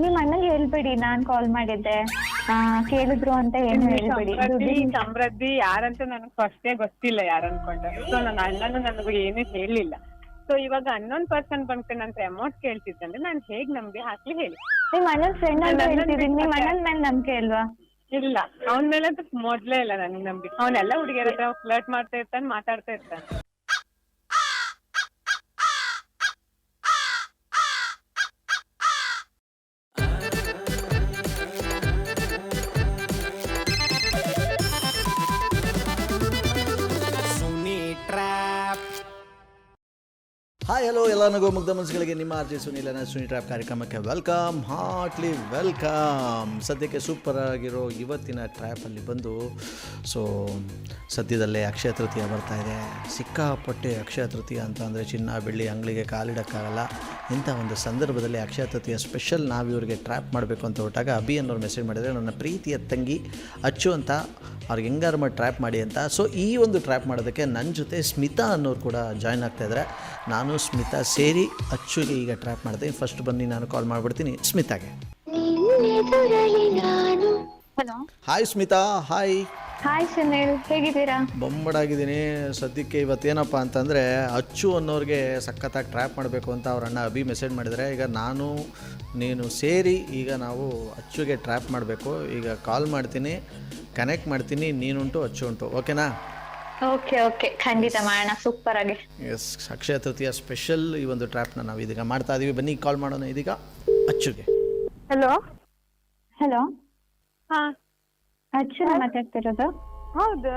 ನಿಮ್ ಅಣ್ಣಂಗೆ ಹೇಳ್ಬೇಡಿ ನಾನ್ ಕಾಲ್ ಮಾಡಿದ್ದೆ. ಕೇಳಿದ್ರು ಅಂತ ಏನು ಹೇಳ್ಬೇಡಿ. ಸಮೃದ್ಧಿ ಯಾರಂತ ನನಗೆ ಫಸ್ಟೇ ಗೊತ್ತಿಲ್ಲ ಯಾರು ಅನ್ಕೊಂಡೆ. ಸೊ ನನ್ನ ಅಣ್ಣನು ನನಗೆ ಏನೂ ಹೇಳಿಲ್ಲ. ಸೊ ಇವಾಗ ಅನ್ನೋನ್ ಪರ್ಸನ್ ಬಂದ್ಕೊಂಡು ನನ್ನ ಅಮೌಂಟ್ ಕೇಳ್ತಿದ್ದಂದ್ರೆ ನಾನು ಹೇಗ್ ನಂಬಿ ಹಾಕ್ಲಿ ಹೇಳಿ? ನಿಮ್ ಅಣ್ಣನ್ ಫ್ರೆಂಡ್ ಅಂತ ಹೇಳ್ತಿದೀನಿ, ನಿಮ್ ಅಣ್ಣನ್ ಮೇಲೆ ನಂಬಿಕೆ ಅಲ್ವಾ? ಇಲ್ಲ, ಅವನ ಮೇಲೆ ಅಂತ ಮೊದ್ಲೇ ಇಲ್ಲ ನನಗೆ ನಂಬಿಕೆ. ಅವನೆಲ್ಲ ಹುಡುಗಿಯರ ಹತ್ರ ಫ್ಲರ್ಟ್ ಮಾಡ್ತಾ ಇರ್ತಾನೆ, ಮಾತಾಡ್ತಾ ಇರ್ತಾನೆ. ಹಾಯ್ ಹಲೋ ಎಲ್ಲ ನಗೋ ಮುಗ್ಧ ಮನಸ್ಸುಗಳಿಗೆ ನಿಮ್ಮ R J Sunil Suni trap ಕಾರ್ಯಕ್ರಮಕ್ಕೆ ವೆಲ್ಕಮ್, ಹಾರ್ಟ್ಲಿ ವೆಲ್ಕಮ್. ಸದ್ಯಕ್ಕೆ ಸೂಪರ್ ಆಗಿರೋ ಇವತ್ತಿನ ಟ್ರ್ಯಾಪಲ್ಲಿ ಬಂದು ಸದ್ಯದಲ್ಲೇ ಅಕ್ಷಯ ತೃತೀಯ ಬರ್ತಾಯಿದೆ. ಸಿಕ್ಕಾಪಟ್ಟೆ ಅಕ್ಷಯ ತೃತೀಯ ಅಂತ ಅಂದರೆ ಚಿನ್ನ ಬೆಳ್ಳಿ ಅಂಗಡಿಗೆ ಕಾಲಿಡೋಕ್ಕಾಗಲ್ಲ. ಇಂಥ ಒಂದು ಸಂದರ್ಭದಲ್ಲಿ ಅಕ್ಷಯ ತೃತೀಯ ಸ್ಪೆಷಲ್ ನಾವು ಇವ್ರಿಗೆ ಟ್ರ್ಯಾಪ್ ಮಾಡಬೇಕು ಅಂತ ಹೊರಟಾಗ ಅಭಿ ಅನ್ನೋರು ಮೆಸೇಜ್ ಮಾಡಿದರೆ ನನ್ನ ಪ್ರೀತಿಯ ತಂಗಿ ಅಚ್ಚು ಅಂತ ಅವ್ರಿಗೆ ಹೆಂಗಾರು ಮಾಡಿ ಟ್ರ್ಯಾಪ್ ಮಾಡಿ ಅಂತ. ಸೊ ಈ ಒಂದು ಟ್ರ್ಯಾಪ್ ಮಾಡೋದಕ್ಕೆ ನನ್ನ ಜೊತೆ ಸ್ಮಿತಾ ಅನ್ನೋರು ಕೂಡ ಜಾಯ್ನ್ ಆಗ್ತಾಯಿದ್ದಾರೆ. ನಾನು ಸ್ಮಿತಾ ಸೇರಿ ಅಚ್ಚುಗೆ ಈಗ ಟ್ರ್ಯಾಪ್ ಮಾಡಿದೆ. ಫಸ್ಟ್ ಬನ್ನಿ ನಾನು ಕಾಲ್ ಮಾಡಿಬಿಡ್ತೀನಿ ಸ್ಮಿತಾಗೆ. Hello, hi Smita. Hi. Hi Sunil, ಹೇಗಿದ್ದೀರಾ? ಬೊಂಬಡಾಗಿದ್ದೀನಿ. ಸದ್ಯಕ್ಕೆ ಇವತ್ತೇನಪ್ಪ ಅಂತಂದರೆ ಅಚ್ಚು ಅನ್ನೋರಿಗೆ ಸಖತ್ತಾಗಿ ಟ್ರ್ಯಾಪ್ ಮಾಡಬೇಕು ಅಂತ ಅವ್ರ ಅಣ್ಣ ಅಭಿ ಮೆಸೇಜ್ ಮಾಡಿದರೆ, ಈಗ ನಾನು ನೀನು ಸೇರಿ ಈಗ ನಾವು ಅಚ್ಚುಗೆ ಟ್ರ್ಯಾಪ್ ಮಾಡಬೇಕು. ಈಗ ಕಾಲ್ ಮಾಡ್ತೀನಿ, ಕನೆಕ್ಟ್ ಮಾಡ್ತೀನಿ, ನೀನುಂಟು ಅಚ್ಚು ಉಂಟು, ಓಕೆನಾ? ಓಕೆ ಓಕೆ, ಖಂಡಿತ ಮಾಡೋಣ, ಸೂಪರ್ ಆಗಿ. ಎಸ್, ಅಕ್ಷಯ ತೃತೀಯ ಸ್ಪೆಷಲ್ ಈ ಒಂದು ಟ್ರ್ಯಾಪ್ನ ನಾವು ಇದೀಗ ಮಾಡ್ತಾ ಇದೀವಿ. ಬನ್ನಿ ಕಾಲ್ ಮಾಡೋಣ ಇದೀಗ ಅಚ್ಚುಗೆ. ಹಲೋ. ಹಲೋ, ಹಾ, ಅಚ್ಚು ಮಾತಾಡ್ತಿರೋದು? ಹೌದು.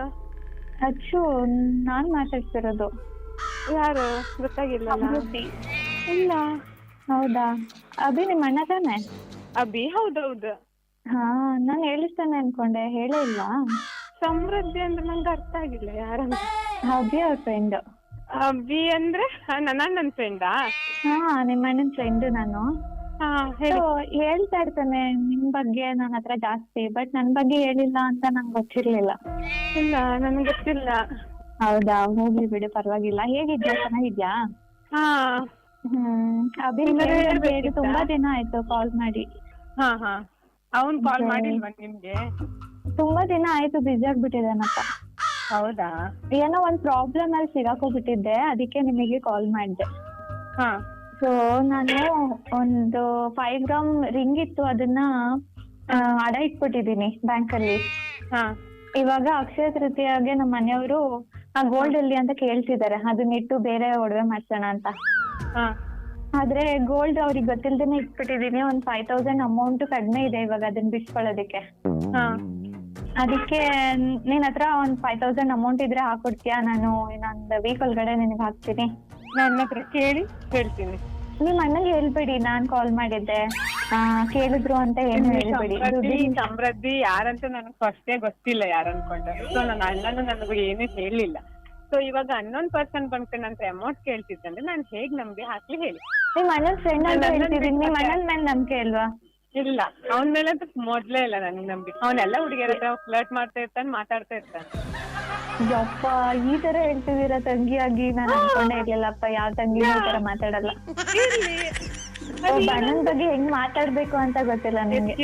ಅಚ್ಚು, ನಾನ್ ಮಾತಾಡ್ತಿರೋದು. ಯಾರು ಗೊತ್ತಾಗಿಲ್ಲ? ಇಲ್ಲ. ಹೌದಾ? ಅಭಿ ನಿಮ್ಮ ಅಣ್ಣ ತಾನೆ? ಅಭಿ? ಹೌದೌದು. ಹಾ, ನಾನು ಹೇಳಿಸ್ತಾನೆ ಅನ್ಕೊಂಡೆ, ಹೇಳೇ ಇಲ್ಲ. ಸಮೃದ್ಧಿ ಅಂದ್ರೆ ನಂಗೆ ಅರ್ಥ ಆಗಿಲ್ಲ ಯಾರಂತ. ಅಭಿ ಅವ್ರ ಫ್ರೆಂಡ್. ಅಭಿ ಅಂದ್ರೆ ನನ್ನ ಅಣ್ಣನ ಫ್ರೆಂಡಾ? ಹಾ, ನಿಮ್ಮ ಅಣ್ಣನ ಫ್ರೆಂಡ್ ನಾನು. ಹಾ, ಹೇಳಿ. ಹೇಳ್ತಾ ಇರ್ತಾನೆ ನಿಮ್ ಬಗ್ಗೆ ನನ್ನ ಹತ್ರ ಜಾಸ್ತಿ, ಬಟ್ ನನ್ ಬಗ್ಗೆ ಹೇಳಿಲ್ಲ ಅಂತ ನಂಗೆ ಗೊತ್ತಿರ್ಲಿಲ್ಲ. ಇಲ್ಲ, ನನ್ಗೆ ಗೊತ್ತಿಲ್ಲ. ಹೌದಾ? ಹೋಗ್ಲಿ ಬಿಡು, ಪರವಾಗಿಲ್ಲ. ಹೇಗಿದ್ಯಾ? ಚೆನ್ನಾಗಿದ್ಯಾ? ಹಾ. ಅಭಿ ತುಂಬಾ ದಿನ ಆಯ್ತು ಕಾಲ್ ಮಾಡಿ. ಹಾ ಹಾ, ಅವನ್ ಕಾಲ್ ಮಾಡಿಲ್ವಾ ನಿಮ್ಗೆ? ತುಂಬಾ ದಿನ ಆಯ್ತು, ಬಿಸಿ ಆಗ್ಬಿಟ್ಟಿದ್ದಾನಪ್ಪ. ಹೌದಾ? ಏನೋ ಒಂದ್ ಪ್ರಾಬ್ಲಮ್ ಅಲ್ಲಿ ಸಿಗಾಕೋಗ್ಬಿಟ್ಟಿದ್ದೆ, ಅದಕ್ಕೆ ನಿಮಗೆ ಕಾಲ್ ಮಾಡಿದೆ. ಹಾ. ಸೊ ನಾನು ಒಂದು 5 ಗ್ರಾಮ್ ರಿಂಗ್ ಇತ್ತು, ಅದನ್ನ ಅಡ ಇಟ್ಬಿಟ್ಟಿದೀನಿ ಬ್ಯಾಂಕ್ ಅಲ್ಲಿ. ಹಾ. ಇವಾಗ ಅಕ್ಷಯ ತೃತೀಯಗೆ ನಮ್ಮ ಮನೆಯವರು ಗೋಲ್ಡ್ ಅಲ್ಲಿ ಅಂತ ಕೇಳ್ತಿದ್ದಾರೆ, ಅದನ್ನಿಟ್ಟು ಬೇರೆ ಒಡವೆ ಮಾಡ್ಸೋಣ ಅಂತ. ಹಾ. ಆದ್ರೆ ಗೋಲ್ಡ್ ಅವ್ರಿಗೆ ಗೊತ್ತಿಲ್ದೇನೆ ಇಟ್ಬಿಟ್ಟಿದೀನಿ. ಒಂದ್ 5000 ಅಮೌಂಟ್ ಕಡಿಮೆ ಇದೆ ಇವಾಗ ಅದನ್ನ ಬಿಡ್ಸ್ಕೊಳ್ಳೋದಕ್ಕೆ. ಹಾ. ಅದಕ್ಕೆ ನಿನ್ ಹತ್ರ ಒಂದ್ 5000 ಅಮೌಂಟ್ ಇದ್ರೆ ಹಾಕೊಡ್ತೀಯಾ? ನಾನು ಇನ್ನೊಂದ್ ವೀಕ್ ಒಳಗಡೆ ನಿನಗೆ ಹಾಕ್ತೀನಿ. ನನ್ನ ಹತ್ರ ಕೇಳಿ ಹೇಳ್ತೀನಿ. ನಿಮ್ ಅಣ್ಣಂಗೆ ಹೇಳ್ಬೇಡಿ ನಾನ್ ಕಾಲ್ ಮಾಡಿದ್ದೆ. ಕೇಳಿದ್ರು ಅಂತ ಏನು ಹೇಳ್ಬೇಡಿ. ಸಮೃದ್ಧಿ ಯಾರಂತ ನನಗೆ ಫಸ್ಟೇ ಗೊತ್ತಿಲ್ಲ ಯಾರು ಅನ್ಕೊಂಡೆ. ಸೊ ನನ್ನ ಅಣ್ಣನು ನನಗೆ ಏನೂ ಹೇಳಿಲ್ಲ. ಸೊ ಇವಾಗ ಅನ್ನೋನ್ ಪರ್ಸನ್ ಬಂದ್ಕೊಂಡು ನನ್ನ ಅಮೌಂಟ್ ಕೇಳ್ತಿದ್ದಂದ್ರೆ ನಾನು ಹೇಗ್ ನಂಬಿ ಹಾಕ್ಲಿ ಹೇಳಿ? ನಿಮ್ ಅಣ್ಣನ್ ಫ್ರೆಂಡ್ ಅಂತ ಹೇಳ್ತಿದೀನಿ, ನಿಮ್ ಅಣ್ಣನ್ ಮೇಲೆ ನಂಬಿಕೆ ಅಲ್ವಾ? ಇಲ್ಲ, ಅವನ ಮೇಲೆ ಅಂತ ಮೊದ್ಲೇ ಇಲ್ಲ ನನಗೆ ನಂಬಿಕೆ. ಅವನೆಲ್ಲ ಹುಡುಗಿಯರ ಹತ್ರ ಫ್ಲರ್ಟ್ ಮಾಡ್ತಾ ಇರ್ತಾನೆ, ಮಾತಾಡ್ತಾ ಇರ್ತಾನೆ. ಯಪ್ಪ, ಈ ತರ ಹೇಳ್ತಿದೀರಾ ತಂಗಿಯಾಗಿ? ನಾನು ಅನ್ಕೊಂಡೇ ಇರ್ಲಿಲ್ಲಪ್ಪ, ಯಾವ ತಂಗಿನೂ ಈ ತರ ಮಾತಾಡಲ್ಲ. ಅಣ್ಣನ್ ಬಗ್ಗೆ ಹೆಂಗ್ ಮಾತಾಡ್ಬೇಕು ಅಂತ ಗೊತ್ತಿಲ್ಲ ನಿಮ್ಗೆ.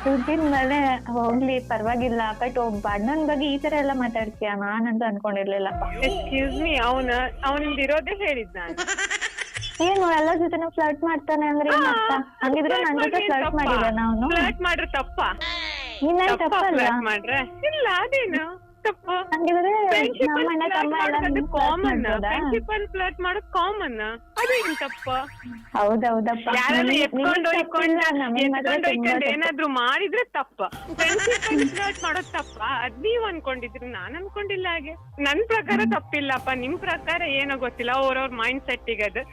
ದುಡ್ಡಿನ ಮೇಲೆ ಹೋಗ್ಲಿ ಪರವಾಗಿಲ್ಲ, ಬಟ್ ಒಬ್ಬ ಅಣ್ಣನ್ ಬಗ್ಗೆ ಈ ತರ ಎಲ್ಲ ಮಾತಾಡ್ತೀಯ? ನಾನಂತೂ ಅನ್ಕೊಂಡಿರ್ಲಿಲ್ಲಪ್ಪ. ಎಕ್ಸ್ಕ್ಯೂಸ್ ಮೀ, ಅವನಿಂದ ಇರೋದೇ ಹೇಳಿದ್ ನಾನು. ಏನು ಎಲ್ಲ ಜೊತೆ ಫ್ಲರ್ಟ್ ಮಾಡ್ತಾನೆ ಅಂದ್ರೆ ಏನ್ ಅರ್ಥ? ಹಂಗಿದ್ರೆ ನನ್ ಜೊತೆ ಫ್ಲರ್ಟ್ ಮಾಡಿದಾನ ಅವನು? ಫ್ಲರ್ಟ್ ಮಾಡ್ರೆ ತಪ್ಪ? ಇನ್ನೇನ್ ತಪ್ಪಲ್ಲ ಮಾಡ್ರೆ? ಇಲ್ಲ, ಅದೇನು ತಪ್ಪು? ಹಂಗಿದ್ರೆ ನಮ್ಮ ಅಣ್ಣ ತಮ್ಮ ಎಲ್ಲ ಕಾಮನ್. ಫ್ರೆಂಡ್ಶಿಪ್ ಅಲ್ಲಿ ಫ್ಲರ್ಟ್ ಮಾಡೋದು ಕಾಮನ್, ಅದೇನು ತಪ್ಪ? ಹೌದೌದಪ್ಪ. ಎತ್ಕೊಂಡು ಏನಾದ್ರು ಮಾಡಿದ್ರೆ ತಪ್ಪ. ಫ್ರೆಂಡ್ಶಿಪ್ ಅಲ್ಲಿ ಫ್ಲರ್ಟ್ ಮಾಡೋದು ತಪ್ಪ? ಅದ್ ನೀವ್ ಅನ್ಕೊಂಡಿದ್ರಿ, ನಾನ್ ಅನ್ಕೊಂಡಿಲ್ಲ ಹಾಗೆ. ನನ್ ಪ್ರಕಾರ ತಪ್ಪಿಲ್ಲಪ್ಪ, ನಿಮ್ ಪ್ರಕಾರ ಏನೋ ಗೊತ್ತಿಲ್ಲ, ಅವ್ರವ್ರ ಮೈಂಡ್ ಸೆಟ್ಟಿಗೆ ಅದು.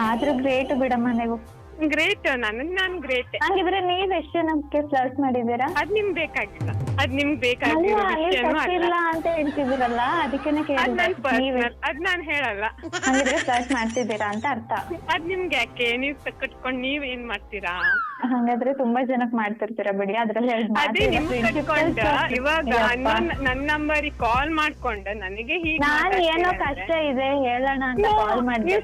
ಆದ್ರೂ ಗ್ರೇಟ್ ಬಿಡಮ್ಮ ನೀವು. ಗ್ರೇಟ್, ನಾನ್ ಗ್ರೇಟ್. ಹಂಗಿದ್ರೆ ನೀವ್ ಎಷ್ಟು ಜನಕ್ಕೆ ಫ್ಲರ್ಟ್ ಮಾಡಿದೀರಾ? ಅದ್ ನಿಮ್ಗೆ ಬೇಕಾಗಿಲ್ಲ, ಅದ್ ನಿಮ್ಗೆ ಬೇಕಾಗಿಲ್ಲ ಅಂತ ಹೇಳ್ತಿದ್ದೀರಲ್ಲ, ಅದಕ್ಕೇನೆ ಕೇಳಿದ್ರೆ. ಅದ್ ನಾನ್ ಹೇಳಲ್ಲ. ಹಂಗಿದ್ರೆ ಫ್ಲರ್ಟ್ ಮಾಡ್ತಿದ್ದೀರಾ ಅಂತ ಅರ್ಥ. ಅದ್ ನಿಮ್ಗೆ ಯಾಕೆ? ನೀವ್ ಕಟ್ಕೊಂಡ್ ನೀವ್ ಏನ್ ಮಾಡ್ತೀರಾ? ಹಂಗಾದ್ರೆ ತುಂಬಾ ಜನಕ್ ಮಾಡ್ತಿರ್ತೀರಾ ಬಿಡಿ. ಅದ್ರಲ್ಲಿ ಅದೇ ನಿಮ್ ಕಟ್ಕೊಂಡ ಇವಾಗ ನನ್ ನಂಬರಿಗೆ ಕಾಲ್ ಮಾಡ್ಕೊಂಡ ನನಗೆ ಹೀಗೆ ನಾನ್ ಏನೋ ಕಷ್ಟ ಇದೆ ಹೇಳೋಣ ಅಂತ ಕಾಲ್ ಮಾಡಿದೆ.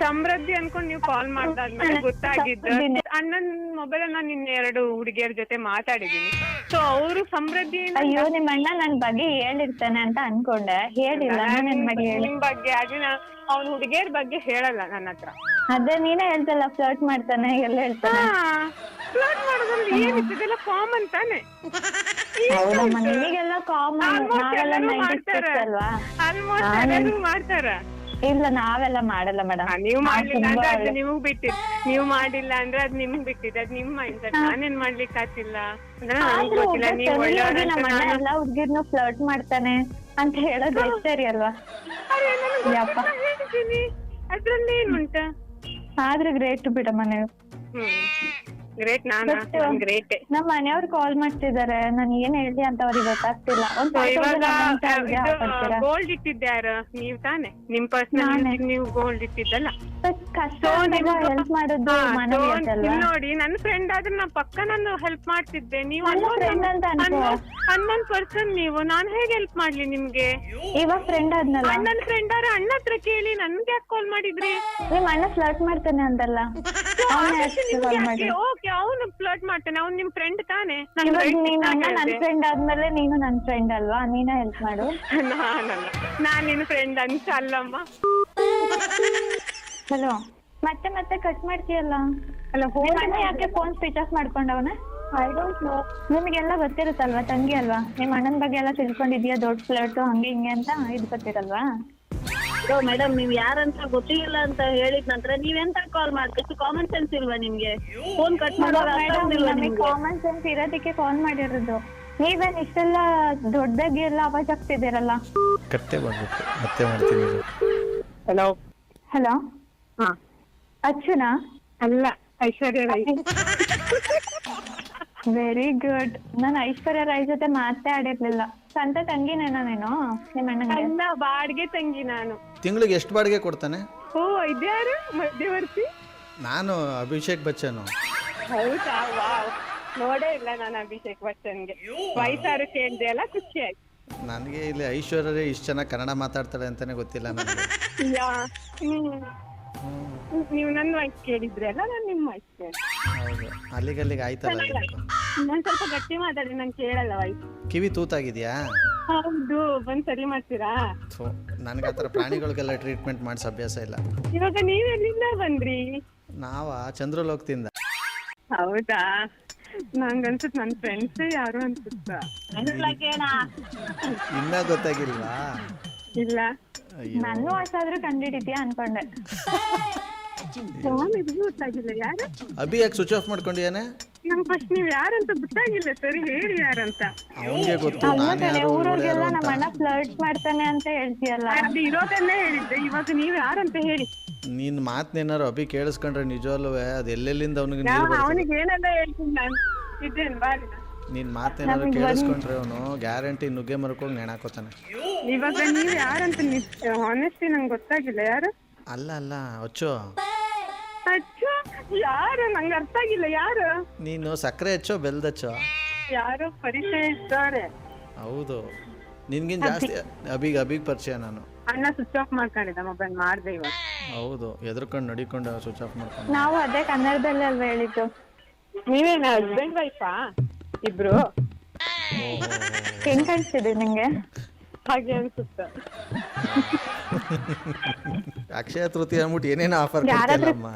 ಸಮೃದ್ಧಿ ಅನ್ಕೊಂಡ್ ನೀವು ಕಾಲ್ ಮಾಡ್ದಾದ್ಮೇಲೆ ಗೊತ್ತಾಗಿದ್ದು ಅಣ್ಣನ್ ಮೊಬೈಲ್ ನಾನು ಇನ್ನೆರಡು ಹುಡುಗಿಯರ ಜೊತೆ ಮಾತಾಡಿದೀನಿ. ಸೊ ಅವರು ಸಮೃದ್ಧಿ. ಅಯ್ಯೋ ನಿಮ್ಮ ಅಣ್ಣ ನನ್ ಬಗ್ಗೆ ಹೇಳಿರ್ತಾನೆ ಅಂತ ಅನ್ಕೊಂಡೆ, ಹೇಳಿಲ್ಲ. ನಿಮ್ ಬಗ್ಗೆ ಅದನ್ನ ಅವ್ನ ಹುಡುಗಿಯರ ಬಗ್ಗೆ ಹೇಳಲ್ಲ ನನ್ನ ಹತ್ರ. ಅದೇ ನೀನೇ ಹೇಳ್ತಲ್ಲ ಫ್ಲರ್ಟ್ ಮಾಡ್ತಾನೆ ಎಲ್ಲ ಹೇಳ್ತಾನೆ. ಫ್ಲರ್ಟ್ ಮಾಡೋದ್ರಲ್ಲಿ ಏನಿದೆ, ಇದೆಲ್ಲ ಕಾಮನ್ ತಾನೆ. ಹೌದಮ್ಮ, ನಿಮಗೆಲ್ಲ ಕಾಮನ್, ನಾವೆಲ್ಲ 90s ಅಲ್ವಾ. ಆಲ್ಮೋಸ್ಟ್ ಎಲ್ಲರೂ ಮಾಡ್ತಾರ. ಇಲ್ಲ ನಾವೆಲ್ಲ ಮಾಡಲ್ಲ ಮೇಡಮ್. ನೀವು ಮಾಡ್ಲಿಲ್ಲ ಅಂದ್ರೆ ಅದು ನಿಮಗ್ ಬಿಟ್ಟಿದ್, ನೀವು ಮಾಡಿಲ್ಲ ಅಂದ್ರೆ ಅದ್ ನಿಮ್ಗ್ ಬಿಟ್ಟಿದ್, ಅದ್ ನಿಮ್ ಮೈಂಡ್. ನಾನೇನ್ ಮಾಡ್ಲಿಕ್ಕೆ ಆಗ್ತಿಲ್ಲ ಅಂದ್ರೆ ನನಗ್ ಗೊತ್ತಿಲ್ಲ. ನೀವು ಎಲ್ಲ ಹುಡ್ಗಿರ್ನು ಫ್ಲರ್ಟ್ ಮಾಡ್ತಾನೆ ಅಂತ ಹೇಳೋದು ಸರಿ ಅಲ್ವಾ? ಹೇಳ್ತೀನಿ, ಅದ್ರಲ್ಲಿ ಏನುಂಟ. ಆದ್ರೆ ಗ್ರೇಟ್ ಬಿಡಮ್ಮ ನೀವು. ಗ್ರೇಟ್. ಗ್ರೇಟ್. ನಮ್ಮ ಮನೆಯವ್ರು ಕಾಲ್ ಮಾಡ್ತಿದ್ದಾರೆ, ನಾನು ಏನ್ ಹೇಳಿ ಅಂತ ಅವ್ರಿಗೆ ಗೊತ್ತಾಗ್ತಿಲ್ಲ. ಗೋಲ್ಡ್ ಇಟ್ಟಿದ್ದೆ ಯಾರು? ನೀವ್ ತಾನೆ? ನಿಮ್ ಪರ್ಸನಲ್ ನೀವು ಗೋಲ್ಡ್ ಇಟ್ಟಿದ್ದಲ್ಲ. ಹೆಲ್ಪ್ ಮಾಡೋದು ನೋಡಿ, ನನ್ನ ಫ್ರೆಂಡ್ ಆದ್ರೆ ನಾ ಪಕ್ಕ ನಾನು ಹೆಲ್ಪ್ ಮಾಡ್ತಿದ್ದೆ. ನೀವು ಅಣ್ಣನ್ ಪರ್ಸನ್ ನೀವು, ನಾನ್ ಹೇಗೆ ಹೆಲ್ಪ್ ಮಾಡ್ಲಿ ನಿಮ್ಗೆ? ಇವಾಗ ಫ್ರೆಂಡ್ ಆದ್ನಲ್ಲ. ಅಣ್ಣನ್ ಫ್ರೆಂಡ್ ಆದ್ರೆ ಅಣ್ಣ ಹತ್ರ ಕೇಳಿ, ನನ್ಗೆ ಯಾಕೆ ಕಾಲ್ ಮಾಡಿದ್ರಿ? ನಿಮ್ ಅಣ್ಣ ಫ್ಲರ್ಟ್ ಮಾಡ್ತಾನೆ ಅಂತಲ್ಲ. ಓಕೆ, ಅವನು ಫ್ಲರ್ಟ್ ಮಾಡ್ತಾನೆ, ಅವ್ನು ನಿಮ್ ಫ್ರೆಂಡ್ ತಾನೆ. ನನ್ ಫ್ರೆಂಡ್ ಆದ್ಮೇಲೆ ನೀನು ನನ್ ಫ್ರೆಂಡ್ ಅಲ್ವಾ, ನೀನೇ ಹೆಲ್ಪ್ ಮಾಡು. ನಾನ್ ನಿನ್ ಫ್ರೆಂಡ್ ಅನ್ಸಲ್ಲಮ್ಮ. ಹಲೋ, ಮತ್ತೆ ಮತ್ತೆ ಕಟ್ ಮಾಡ್ತೀಯಲ್ಲ. ಯಾಕೆ ಫೋನ್ ಸ್ವಿಚ್ ಆಫ್ ಮಾಡ್ಕೊಂಡವನ? I don't know. ನಿಮಗೆಲ್ಲ ಗೊತ್ತಿರುತ್ತಲ್ವಾ, ತಂಗಿ ಅಲ್ವಾ, ನಿಮ್ ಅಣ್ಣನ ಬಗ್ಗೆ ಎಲ್ಲ ತಿಳ್ಕೊಂಡಿದ್ಯಾ, ದೊಡ್ಡ ಫ್ಲರ್ಟ್ ಹಂಗೆ ಹಿಂಗೆ ಅಂತ ಇದು ಗೊತ್ತಿರಲ್ವಾ? ಮೇಡಮ್, ನೀವ್ ಯಾರಂತ ಗೊತ್ತಿಲ್ಲ ಅಂತ ಹೇಳಿದ ನಂತರ ನೀವೆಂತ ಕಾಲ್ ಮಾಡ್ತೀವಿ? ಕಾಮನ್ ಸೆನ್ಸ್ ಇಲ್ವಾ ನಿಮ್ಗೆ? ಫೋನ್ ಕಟ್ ಮಾಡೋದು ಕಾಮನ್ ಸೆನ್ಸ್ ಇರೋದಕ್ಕೆ ಕಾಲ್ ಮಾಡಿರೋದು. ನೀವೇನ್ ಇಷ್ಟೆಲ್ಲ ದೊಡ್ಡದಾಗಿ ಎಲ್ಲ ಅವಾಜ್ ಆಗ್ತಿದ್ದೀರಲ್ಲ. ಕತ್ತೆ ಮಾಡ್ಬೇಕು, ಮತ್ತೆ ಮಾಡ್ತೀನಿ. ಹಲೋ. ಹಲೋ, ಅಚ್ಚುನಾ? ಅಲ್ಲ, ಐಶ್ವರ್ಯ ರೈ. Very good. ನಾನು ಐಶ್ವರ್ಯ ರೈ ಜೊತೆ ಮಾತೇ ಆಡಿರ್ಲಿಲ್ಲ. ಸ್ವಂತ ತಂಗಿನೇನೋ ನೀನು ನಿಮ್ಮ ಅಣ್ಣನಿಗೆ? ಅಲ್ಲ, ಬಾಡಿಗೆ ತಂಗಿ ನಾನು. ತಿಂಗಳಿಗೆ ಎಷ್ಟು ಬಾಡಿಗೆ ಕೊಡ್ತಾನೆ? ಓ, ಇದ್ಯಾರು ಮಧ್ಯವರ್ತಿ? ನಾನು ಅಭಿಷೇಕ್ ಬಚ್ಚನ್. ಹೌದಾ? ವಾವ್, ನೋಡೇ ಇಲ್ಲ ನಾನು ಅಭಿಷೇಕ್ ಬಚ್ಚನ್ಗೆ. ವಯಸ್ಸಾರು ಕೇಳಿದೆ ಅಲ್ಲ, ಖುಷಿ ಆಯ್ತು. ನನಗೆ ಇಲ್ಲಿ ಐಶ್ವರ್ಯ ಇಷ್ಟು ಚೆನ್ನಾಗಿ ಕನ್ನಡ ಮಾತಾಡ್ತಾಳೆ ಅಂತಾನೆ ಗೊತ್ತಿಲ್ಲ ನನಗೆ. ನೀವು ನನ್ನ ವಾಯ್ಸ್ ಕೇಳಿದ್ರಿ ಅಲ್ಲ, ನಾನು ನಿಮ್ಮ ವಾಯ್ಸ್ ಕೇಳಿ. ಹೌದು, ಅಲ್ಲಿಗಲ್ಲಿಗೆ ಆಯ್ತಲ್ಲ. ನಾನು ಸ್ವಲ್ಪ ಗಟ್ಟಿ ಮಾತಾಡಿ, ನಂಗೆ ಕೇಳಲ್ಲ ವಾಯ್ಸ್. ಕಿವಿ ತೂತಾಗಿದ್ಯಾ? ಹೌದು, ಬಂದ್ ಸರಿ ಮಾಡ್ತೀರಾ? ನನಗೆ ಆ ಥರ ಪ್ರಾಣಿಗಳಿಗೆಲ್ಲ ಟ್ರೀಟ್ಮೆಂಟ್ ಮಾಡಿಸೋ ಅಭ್ಯಾಸ ಇಲ್ಲ. ಇವಾಗ ನೀವೆಲ್ಲಿಂದ ಬಂದ್ರಿ? ನಾವ ಚಂದ್ರಲೋಕದಿಂದ. ಹೌದಾ? ನಂಗನ್ಸುತ್ತೆ ನನ್ನ ಫ್ರೆಂಡ್ಸ್ ಯಾರು ಅನ್ಸುತ್ತ. ಇನ್ನ ಗೊತ್ತಾಗಿಲ್ವಾ? ಇಲ್ಲ, ನನ್ನ ವಾಯ್ಸ್ ಆದ್ರೂ ಕಂಡಿಡಿದ್ಯಾ ಅನ್ಕೊಂಡೆ. ಗೊತ್ತಾಗಿಲ್ಲ ಯಾರು? ಅಭಿ ಯಾಕೆ ಸ್ವಿಚ್ ಆಫ್ ಮಾಡ್ಕೊಂಡಿಯಾನೆ? ನಂಗೆ ಫಸ್ಟ್ ನೀವ್ ಯಾರಂತ ಗೊತ್ತಾಗಿಲ್ಲ. ಸರಿ ಹೇಳಿ ಯಾರಂತ. ಅವನಿಗೆ ಗೊತ್ತು. ಊರವ್ರಿಗೆಲ್ಲ ನಮ್ಮ ಅಣ್ಣ ಫ್ಲರ್ಟ್ ಮಾಡ್ತಾನೆ ಅಂತ ಹೇಳ್ತೀಯಲ್ಲ. ಅದು ಇರೋದನ್ನೇ ಹೇಳಿದ್ದೆ. ಇವಾಗ ನೀವ್ ಯಾರಂತ ಹೇಳಿ. ನಿನ್ ಮಾತನ್ನೇನಾರು ಅಭಿ ಕೇಳಿಸ್ಕೊಂಡ್ರೆ ನಿಜವಲ್ಲೂ ಅದು ಎಲ್ಲೆಲ್ಲಿಂದ ಅವನಿಗೆ ಅವನಿಗೆ ಏನೆಲ್ಲ ಹೇಳ್ತೀನಿ ನಾನು. ಇದ್ದೇನೆ ಬಾರಿ. ನಿನ್ ಮಾತೇನಾದ್ರು ಕೇಳಿಸ್ಕೊಂಡ್ರೆ ಅವನು ಗ್ಯಾರಂಟಿ ನುಗ್ಗೆ ಮರ್ಕೋಗಿ ನೆಣಾಕೋತಾನೆ. ಇವಾಗ ನೀವ್ ಯಾರಂತ ಹಾನೆಸ್ಟ್ಲಿ ನಂಗೆ ಗೊತ್ತಾಗಿಲ್ಲ. ಯಾರು? ಅಲ್ಲ ಅಲ್ಲ, ಅಚ್ಚು. ಅಚ್ಚು ಯಾರು? ನಂಗೆ ಅರ್ಥ ಆಗಿಲ್ಲ. ಯಾರು ನೀನು? ಸಕ್ಕರೆ ಹಚ್ಚೋ ಬೆಲ್ದಚ್ಚೋ? ಯಾರು ಪರಿಚಯ ಇದ್ದಾರೆ? ಹೌದು, ನಿನ್ಗಿನ್ ಜಾಸ್ತಿ ಅಭಿಗ್ ಪರಿಚಯ ನಾನು. ಅಣ್ಣ ಸ್ವಿಚ್ ಆಫ್ ಮಾಡ್ಕೊಂಡಿದ್ದ ಮೊಬೈಲ್, ಮಾಡ್ದೆ ಇವಾಗ. ಹೌದು, ಎದ್ರಕೊಂಡು ನಡಿಕೊಂಡು ಸ್ವಿಚ್ ಆಫ್ ಮಾಡ್ಕೊಂಡು. ನಾವು ಅದೇ ಕನ್ನಡದಲ್ಲಿ ಅಲ್ವಾ ಹೇಳಿದ್ದು. ನೀವೇನ ಹಸ್ಬೆಂಡ್ ವೈಫಾ ಇಬ್ರು? ಹೆಂಗ್ ಕಾಣಿಸ್ತಿದೆ ನಿಂಗೆ? ಹಾಗೆ ಅನ್ಸುತ್ತ. ಅಕ್ಷಯ ತೃತೀಯ ಅಂದ್ಬಿಟ್ಟು ಏನೇನೋ ಆಫರ್ ಕೊಡ್ತೀಯಲ್ಲಮ್ಮ.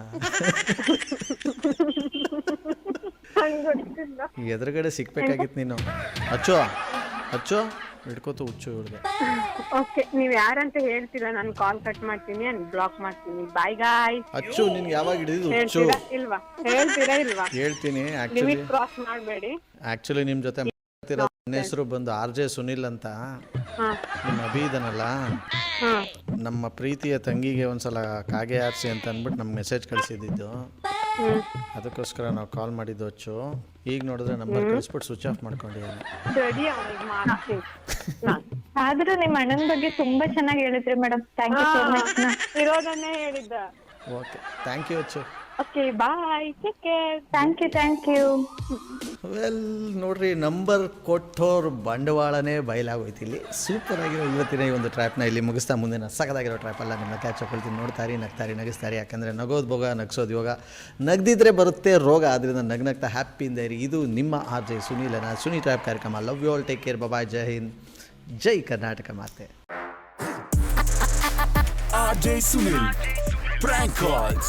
ಎದುರುಗಡೆ ಸಿಕ್ಬೇಕಾಗಿತ್ತು ನೀನು. ಅಚ್ಚೋ ಅಚ್ಚೋ ಹಿಡ್ಕೋತು ಹುಚ್ಚು ಹಿಡ್ದೆ. ಓಕೆ, ನೀವ್ ಯಾರಂತ ಹೇಳ್ತೀರಾ? ನಾನು ಕಾಲ್ ಕಟ್ ಮಾಡ್ತೀನಿ, ಬ್ಲಾಕ್ ಮಾಡ್ತೀನಿ. ಬಾಯ್ ಗಾಯ್. ಅಚ್ಚು, ನಿನ್ಗೆ ಯಾವಾಗ ಹಿಡಿದು ಹುಚ್ಚು? ಇಲ್ವಾ? ಹೇಳ್ತೀರಾ ಇಲ್ವಾ? ಹೇಳ್ತೀನಿ. ಲಿಮಿಟ್ ಕ್ರಾಸ್ ಮಾಡಬೇಡಿ. ಆಕ್ಚುಲಿ ನಿಮ್ ಜೊತೆ ನನ್ನ ಹೆಸರು ಬಂದು RJ ಸುನಿಲ್ ಅಂತ. ನಿಮ್ಮ ಅಭಿ ಇದನ್ನಲ್ಲ, ನಮ್ಮ ಪ್ರೀತಿಯ ತಂಗಿಗೆ ಒಂದ್ಸಲ ಕಾಗೆ ಆರಿಸಿ ಅಂತ ಅಂದ್ಬಿಟ್ಟು ನಮ್ಗೆ ಮೆಸೇಜ್ ಕಳಿಸಿದ್ದು. ಅದಕ್ಕೋಸ್ಕರ ನಾವು ಕಾಲ್ ಮಾಡಿದ್ದು ಅಚ್ಚು. ಈಗ ನೋಡಿದ್ರೆ ನಂಬರ್ ಕಳಿಸ್ಬಿಟ್ಟು ಸ್ವಿಚ್ ಆಫ್ ಮಾಡ್ಕೊಂಡಿದ್ದೀನಿ. ಆದ್ರೂ ನಿಮ್ಮ ಅಣ್ಣನ ಬಗ್ಗೆ ತುಂಬಾ ಚೆನ್ನಾಗಿ ಹೇಳಿದ್ರಿ madam. Thank you so much. ಇರೋದನ್ನೇ ಹೇಳಿದ್ದ. Okay, thank you Achchu. Okay bye, take care. Thank you. Well ನೋಡ್ರಿ, ನಂಬರ್ ಕೊಟ್ಟೋರು ಬಂಡವಾಳನೇ ಬಯಲಾಗೋಯ್ತು ಇಲ್ಲಿ. ಸೂಪರ್ ಆಗಿರೋ ಇವತ್ತಿನ ಈ ಒಂದು ಟ್ರ್ಯಾಪ್ನ ಇಲ್ಲಿ ಮುಗಿಸ್ತಾ ಮುಂದಿನ ಸಖತ್ತಾಗಿರೋ ಟ್ರ್ಯಾಪಲ್ಲ ನಿಮ್ಮ ಕ್ಯಾಚ್ ಹಾಕೊಳ್ತೀನಿ. ನೋಡ್ತಾರಿ, ನಗ್ತಾರಿ, ನಗಿಸ್ತಾರಿ. ಯಾಕಂದರೆ ನಗೋದು ಭೋಗ, ನಗಿಸೋದು ಯೋಗ. ನಗ್ದಿದ್ರೆ ಬರುತ್ತೆ ರೋಗ. ಆದ್ದರಿಂದ ನಗ್ನಗ್ತಾ ಹ್ಯಾಪಿಯಿಂದ ಇರಿ. ಇದು ನಿಮ್ಮ RJ ಸುನೀಲನ ಸುನಿ ಟ್ರ್ಯಾಪ್ ಕಾರ್ಯಕ್ರಮ. Love you all, take care, bye, Jai Hind, Jai Karnataka ಮಾತೆ. RJ Sunil, prank calls.